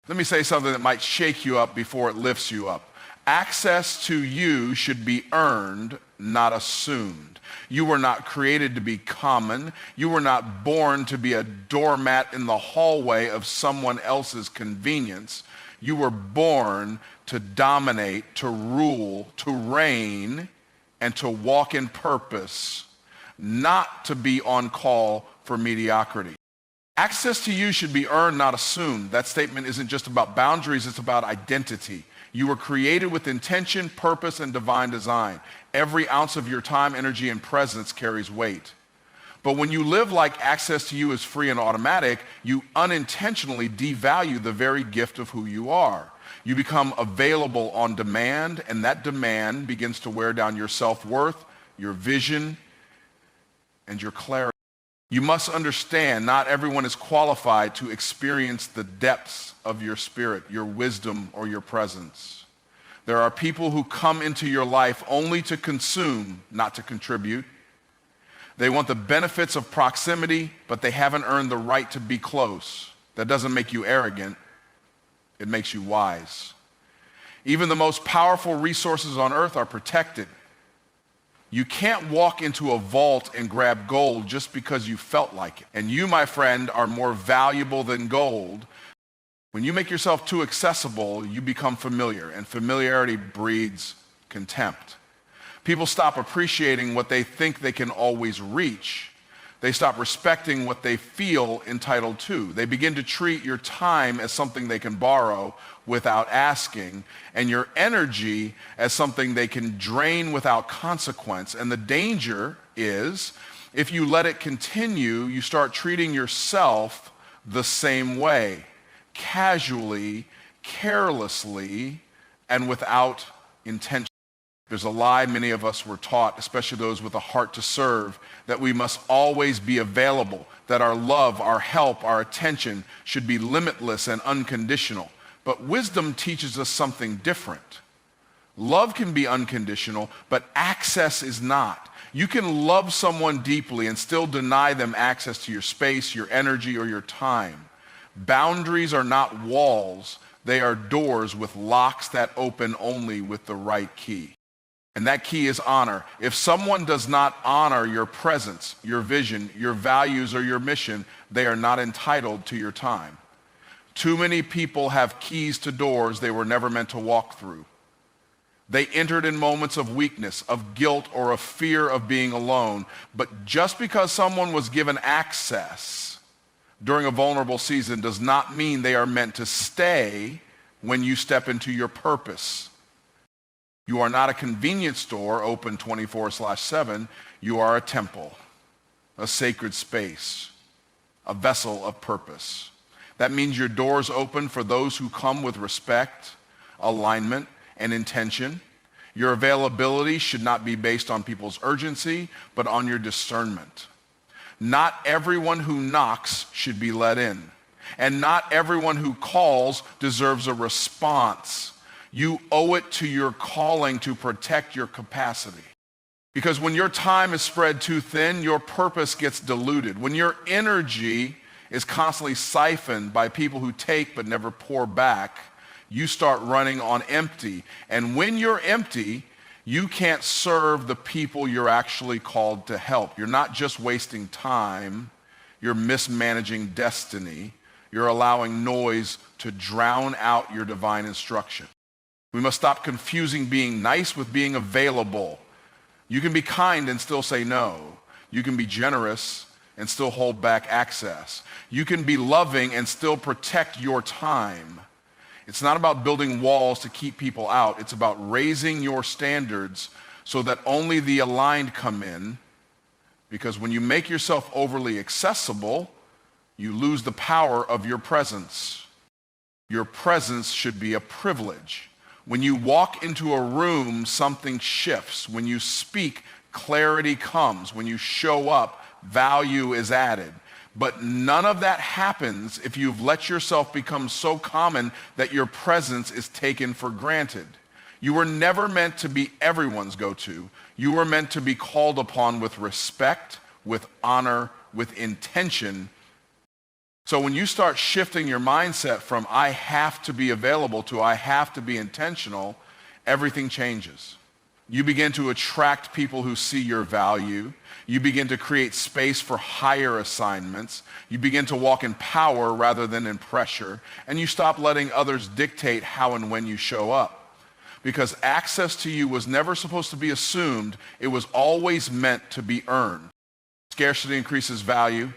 Let me say something that might shake you up before it lifts you up. Access to you should be earned, not assumed. You were not created to be common. You were not born to be a doormat in the hallway of someone else's convenience. You were born to dominate, to rule, to reign, and to walk in purpose, not to be on call for mediocrity. Access to you should be earned, not assumed. That statement isn't just about boundaries, it's about identity. You were created with intention, purpose, and divine design. Every ounce of your time, energy, and presence carries weight. But when you live like access to you is free and automatic, you unintentionally devalue the very gift of who you are. You become available on demand, and that demand begins to wear down your self-worth, your vision, and your clarity. You must understand, not everyone is qualified to experience the depths of your spirit, your wisdom, or your presence. There are people who come into your life only to consume, not to contribute. They want the benefits of proximity, but they haven't earned the right to be close. That doesn't make you arrogant. It makes you wise. Even the most powerful resources on earth are protected. You can't walk into a vault and grab gold just because you felt like it. And you, my friend, are more valuable than gold. When you make yourself too accessible, you become familiar, and familiarity breeds contempt. People stop appreciating what they think they can always reach. They stop respecting what they feel entitled to. They begin to treat your time as something they can borrow without asking, and your energy as something they can drain without consequence. And the danger is, if you let it continue, you start treating yourself the same way, casually, carelessly, and without intention. There's a lie many of us were taught, especially those with a heart to serve, that we must always be available, that our love, our help, our attention should be limitless and unconditional. But wisdom teaches us something different. Love can be unconditional, but access is not. You can love someone deeply and still deny them access to your space, your energy, or your time. Boundaries are not walls. They are doors with locks that open only with the right key. And that key is honor. If someone does not honor your presence, your vision, your values, or your mission, they are not entitled to your time. Too many people have keys to doors they were never meant to walk through. They entered in moments of weakness, of guilt, or of fear of being alone. But just because someone was given access during a vulnerable season does not mean they are meant to stay when you step into your purpose. You are not a convenience store open 24/7. You are a temple, a sacred space, a vessel of purpose. That means your doors open for those who come with respect, alignment, and intention. Your availability should not be based on people's urgency, but on your discernment. Not everyone who knocks should be let in, and not everyone who calls deserves a response. You owe it to your calling to protect your capacity. Because when your time is spread too thin, your purpose gets diluted. When your energy is constantly siphoned by people who take but never pour back, you start running on empty. And when you're empty, you can't serve the people you're actually called to help. You're not just wasting time, you're mismanaging destiny. You're allowing noise to drown out your divine instruction. We must stop confusing being nice with being available. You can be kind and still say no. You can be generous and still hold back access. You can be loving and still protect your time. It's not about building walls to keep people out. It's about raising your standards so that only the aligned come in. Because when you make yourself overly accessible, you lose the power of your presence. Your presence should be a privilege. When you walk into a room, something shifts. When you speak, clarity comes. When you show up, value is added. But none of that happens if you've let yourself become so common that your presence is taken for granted. You were never meant to be everyone's go-to. You were meant to be called upon with respect, with honor, with intention. So when you start shifting your mindset from I have to be available to I have to be intentional, everything changes. You begin to attract people who see your value. You begin to create space for higher assignments. You begin to walk in power rather than in pressure. And you stop letting others dictate how and when you show up. Because access to you was never supposed to be assumed. It was always meant to be earned. Scarcity increases value.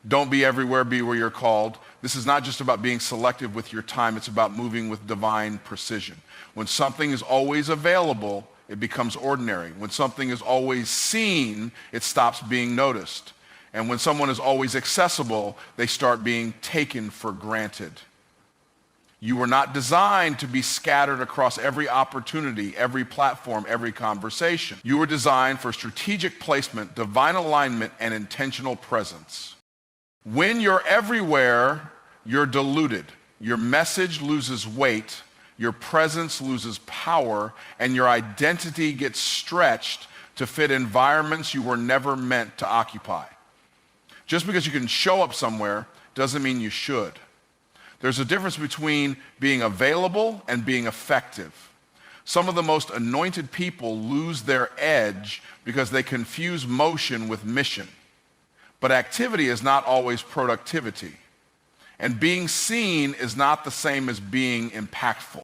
Don't be everywhere, be where you're called. This is not just about being selective with your time. It's about moving with divine precision. When something is always available, it becomes ordinary. When something is always seen, it stops being noticed. And when someone is always accessible, they start being taken for granted. You were not designed to be scattered across every opportunity, every platform, every conversation. You were designed for strategic placement, divine alignment, and intentional presence. When you're everywhere, you're diluted. Your message loses weight, your presence loses power, and your identity gets stretched to fit environments you were never meant to occupy. Just because you can show up somewhere doesn't mean you should. There's a difference between being available and being effective. Some of the most anointed people lose their edge because they confuse motion with mission. But activity is not always productivity. And being seen is not the same as being impactful.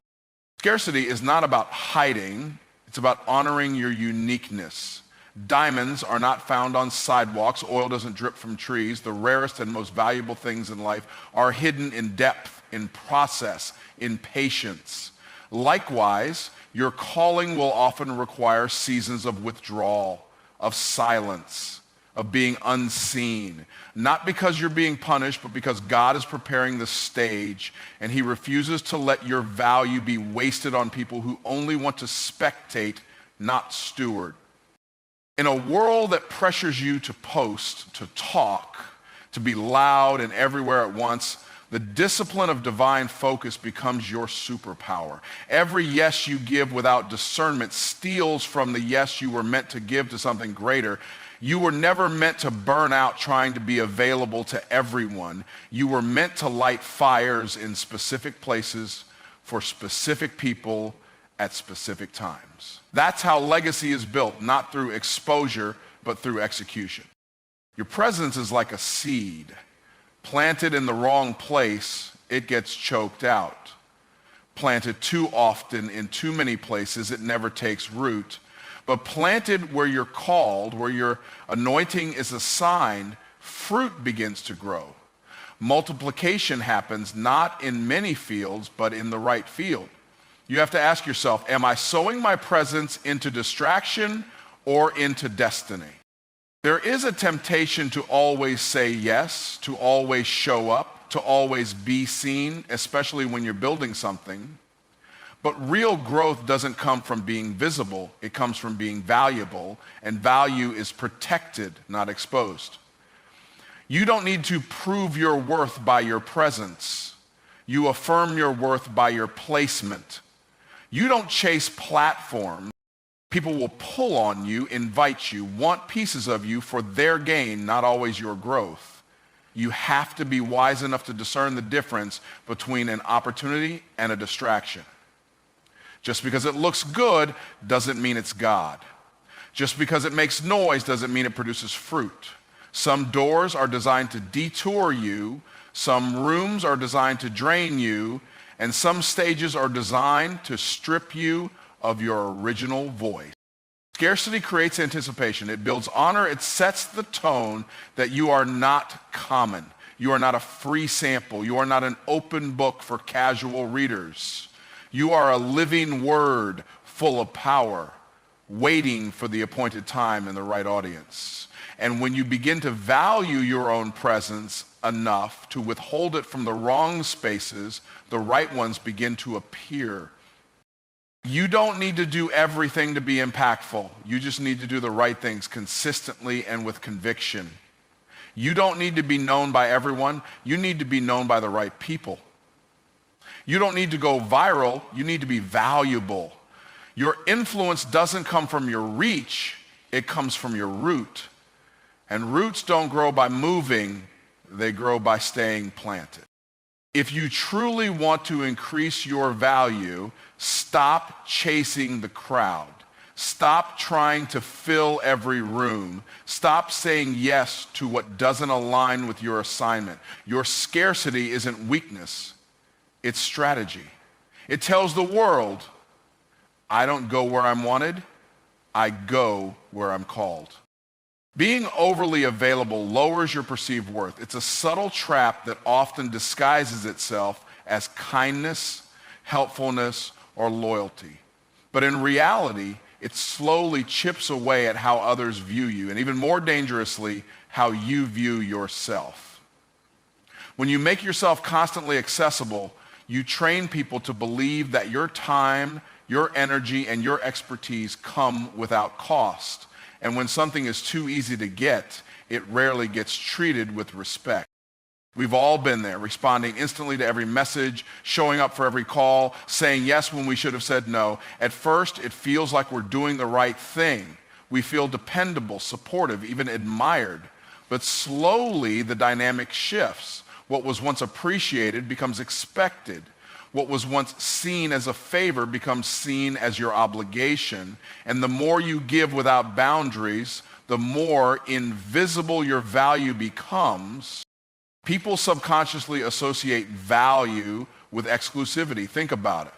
Scarcity is not about hiding, it's about honoring your uniqueness. Diamonds are not found on sidewalks, oil doesn't drip from trees. The rarest and most valuable things in life are hidden in depth, in process, in patience. Likewise, your calling will often require seasons of withdrawal, of silence, of being unseen. Not because you're being punished, but because God is preparing the stage and he refuses to let your value be wasted on people who only want to spectate, not steward. In a world that pressures you to post, to talk, to be loud and everywhere at once, the discipline of divine focus becomes your superpower. Every yes you give without discernment steals from the yes you were meant to give to something greater. You were never meant to burn out trying to be available to everyone. You were meant to light fires in specific places for specific people at specific times. That's how legacy is built, not through exposure, but through execution. Your presence is like a seed. Planted in the wrong place, it gets choked out. Planted too often in too many places, it never takes root. But planted where you're called, where your anointing is assigned, fruit begins to grow. Multiplication happens not in many fields, but in the right field. You have to ask yourself, am I sowing my presence into distraction or into destiny? There is a temptation to always say yes, to always show up, to always be seen, especially when you're building something. But real growth doesn't come from being visible. It comes from being valuable, and value is protected, not exposed. You don't need to prove your worth by your presence. You affirm your worth by your placement. You don't chase platforms. People will pull on you, invite you, want pieces of you for their gain, not always your growth. You have to be wise enough to discern the difference between an opportunity and a distraction. Just because it looks good doesn't mean it's God. Just because it makes noise doesn't mean it produces fruit. Some doors are designed to detour you, some rooms are designed to drain you, and some stages are designed to strip you of your original voice. Scarcity creates anticipation. It builds honor. It sets the tone that you are not common. You are not a free sample. You are not an open book for casual readers. You are a living word full of power, waiting for the appointed time and the right audience. And when you begin to value your own presence enough to withhold it from the wrong spaces, the right ones begin to appear. You don't need to do everything to be impactful. You just need to do the right things consistently and with conviction. You don't need to be known by everyone. You need to be known by the right people. You don't need to go viral. You need to be valuable. Your influence doesn't come from your reach. It comes from your root. And roots don't grow by moving. they grow by staying planted. If you truly want to increase your value, stop chasing the crowd. Stop trying to fill every room. Stop saying yes to what doesn't align with your assignment. Your scarcity isn't weakness, it's strategy. It tells the world, I don't go where I'm wanted, I go where I'm called. Being overly available lowers your perceived worth. It's a subtle trap that often disguises itself as kindness, helpfulness, or loyalty. But in reality, it slowly chips away at how others view you, and even more dangerously, how you view yourself. When you make yourself constantly accessible, you train people to believe that your time, your energy, and your expertise come without cost. And when something is too easy to get, it rarely gets treated with respect. We've all been there, responding instantly to every message, showing up for every call, saying yes when we should have said no. At first, it feels like we're doing the right thing. We feel dependable, supportive, even admired. But slowly, the dynamic shifts. What was once appreciated becomes expected. What was once seen as a favor becomes seen as your obligation. And the more you give without boundaries, the more invisible your value becomes. People subconsciously associate value with exclusivity. Think about it.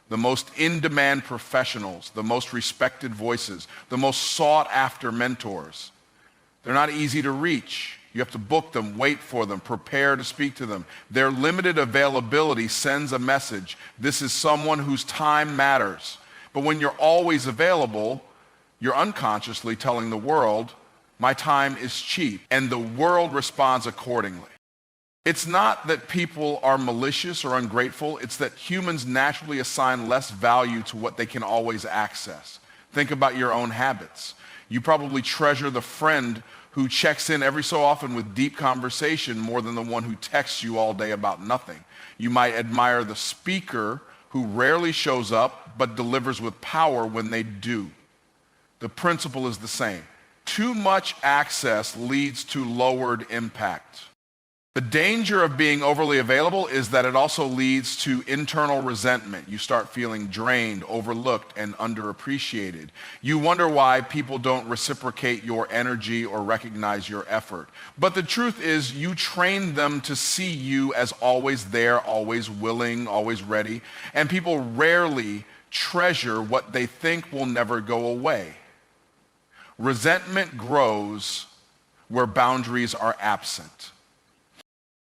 The most in-demand professionals, the most respected voices, the most sought-after mentors. They're not easy to reach. You have to book them, wait for them, prepare to speak to them. Their limited availability sends a message. This is someone whose time matters. But when you're always available, you're unconsciously telling the world, my time is cheap, and the world responds accordingly. It's not that people are malicious or ungrateful, it's that humans naturally assign less value to what they can always access. Think about your own habits. You probably treasure the friend who checks in every so often with deep conversation more than the one who texts you all day about nothing. You might admire the speaker who rarely shows up but delivers with power when they do. The principle is the same. Too much access leads to lowered impact. The danger of being overly available is that it also leads to internal resentment. You start feeling drained, overlooked, and underappreciated. You wonder why people don't reciprocate your energy or recognize your effort. But the truth is, you train them to see you as always there, always willing, always ready. And people rarely treasure what they think will never go away. Resentment grows where boundaries are absent.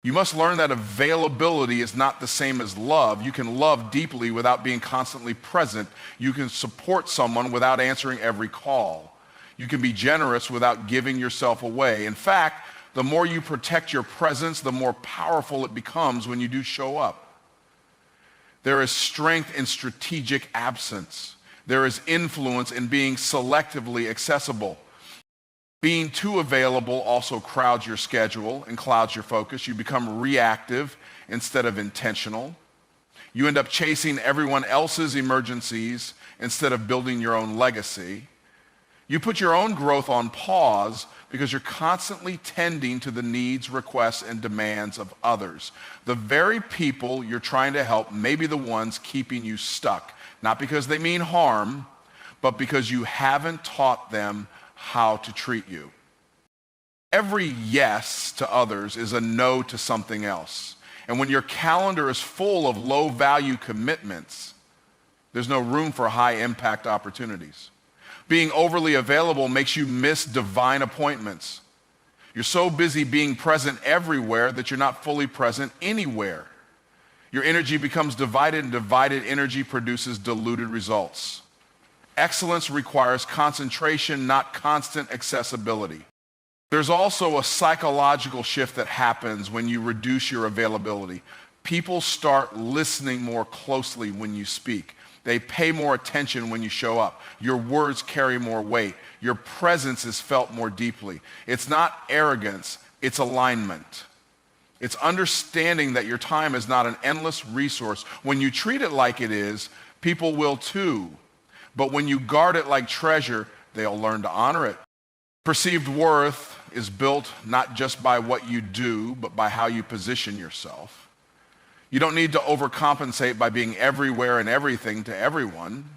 You must learn that availability is not the same as love. You can love deeply without being constantly present. You can support someone without answering every call. You can be generous without giving yourself away. In fact, the more you protect your presence, the more powerful it becomes when you do show up. There is strength in strategic absence. There is influence in being selectively accessible. Being too available also crowds your schedule and clouds your focus. You become reactive instead of intentional. You end up chasing everyone else's emergencies instead of building your own legacy. You put your own growth on pause because you're constantly tending to the needs, requests, and demands of others. The very people you're trying to help may be the ones keeping you stuck, not because they mean harm, but because you haven't taught them how to treat you. Every yes to others is a no to something else. And when your calendar is full of low-value commitments, there's no room for high-impact opportunities. Being overly available makes you miss divine appointments. You're so busy being present everywhere that you're not fully present anywhere. Your energy becomes divided, and divided energy produces diluted results. Excellence requires concentration, not constant accessibility. There's also a psychological shift that happens when you reduce your availability. People start listening more closely when you speak. They pay more attention when you show up. Your words carry more weight. Your presence is felt more deeply. It's not arrogance, it's alignment. It's understanding that your time is not an endless resource. When you treat it like it is, people will too. But when you guard it like treasure, they'll learn to honor it. Perceived worth is built not just by what you do, but by how you position yourself. You don't need to overcompensate by being everywhere and everything to everyone.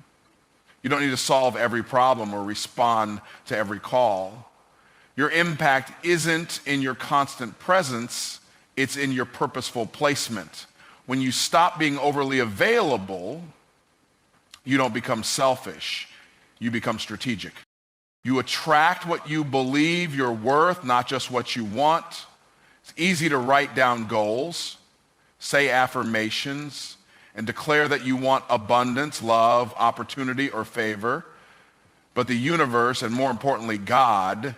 You don't need to solve every problem or respond to every call. Your impact isn't in your constant presence, it's in your purposeful placement. When you stop being overly available, you don't become selfish, you become strategic. You attract what you believe you're worth, not just what you want. It's easy to write down goals, say affirmations, and declare that you want abundance, love, opportunity, or favor. But the universe, and more importantly, God,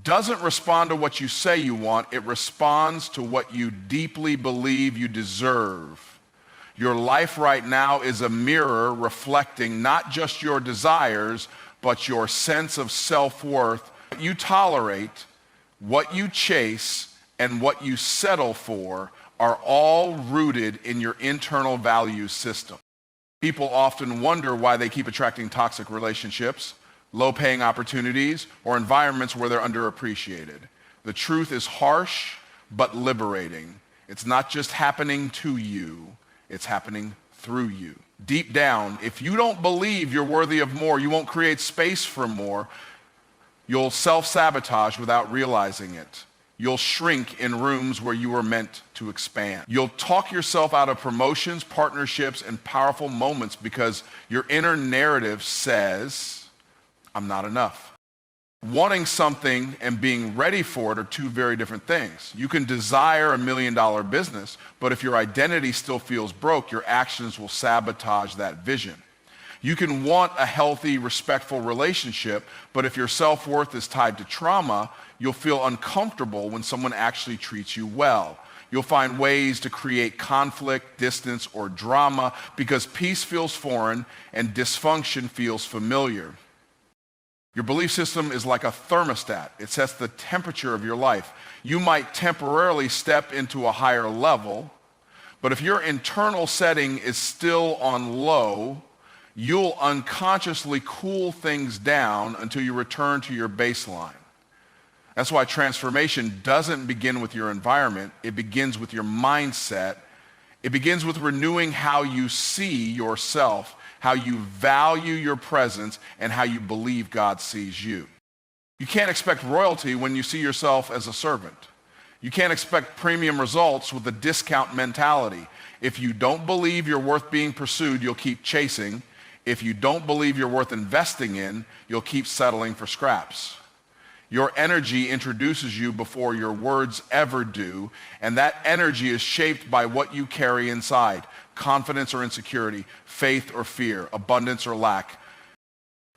doesn't respond to what you say you want. It responds to what you deeply believe you deserve. Your life right now is a mirror reflecting not just your desires, but your sense of self-worth. You tolerate, what you chase, and what you settle for are all rooted in your internal value system. People often wonder why they keep attracting toxic relationships, low-paying opportunities, or environments where they're underappreciated. The truth is harsh, but liberating. It's not just happening to you, it's happening through you. Deep down, if you don't believe you're worthy of more, you won't create space for more. You'll self-sabotage without realizing it. You'll shrink in rooms where you were meant to expand. You'll talk yourself out of promotions, partnerships, and powerful moments because your inner narrative says, I'm not enough. Wanting something and being ready for it are two very different things. You can desire $1 million business, but if your identity still feels broke, your actions will sabotage that vision. You can want a healthy, respectful relationship, but if your self-worth is tied to trauma, you'll feel uncomfortable when someone actually treats you well. You'll find ways to create conflict, distance, or drama because peace feels foreign and dysfunction feels familiar. Your belief system is like a thermostat. It sets the temperature of your life. You might temporarily step into a higher level, but if your internal setting is still on low, you'll unconsciously cool things down until you return to your baseline. That's why transformation doesn't begin with your environment. It begins with your mindset. It begins with renewing how you see yourself, how you value your presence, and how you believe God sees you. You can't expect royalty when you see yourself as a servant. You can't expect premium results with a discount mentality. If you don't believe you're worth being pursued, you'll keep chasing. If you don't believe you're worth investing in, you'll keep settling for scraps. Your energy introduces you before your words ever do, and that energy is shaped by what you carry inside: confidence or insecurity, faith or fear, abundance or lack.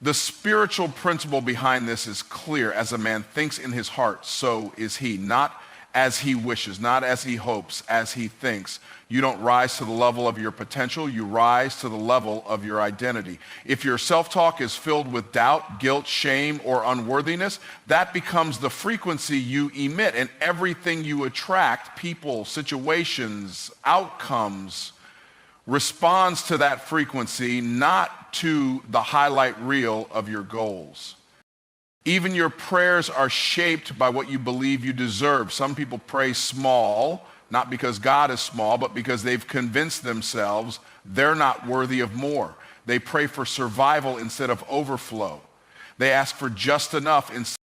The spiritual principle behind this is clear. As a man thinks in his heart, so is he. Not as he wishes, not as he hopes, as he thinks. You don't rise to the level of your potential, you rise to the level of your identity. If your self-talk is filled with doubt, guilt, shame, or unworthiness, that becomes the frequency you emit, and everything you attract, people, situations, outcomes, responds to that frequency, not to the highlight reel of your goals. Even your prayers are shaped by what you believe you deserve. Some people pray small, not because God is small, but because they've convinced themselves they're not worthy of more. They pray for survival instead of overflow. They ask for just enough instead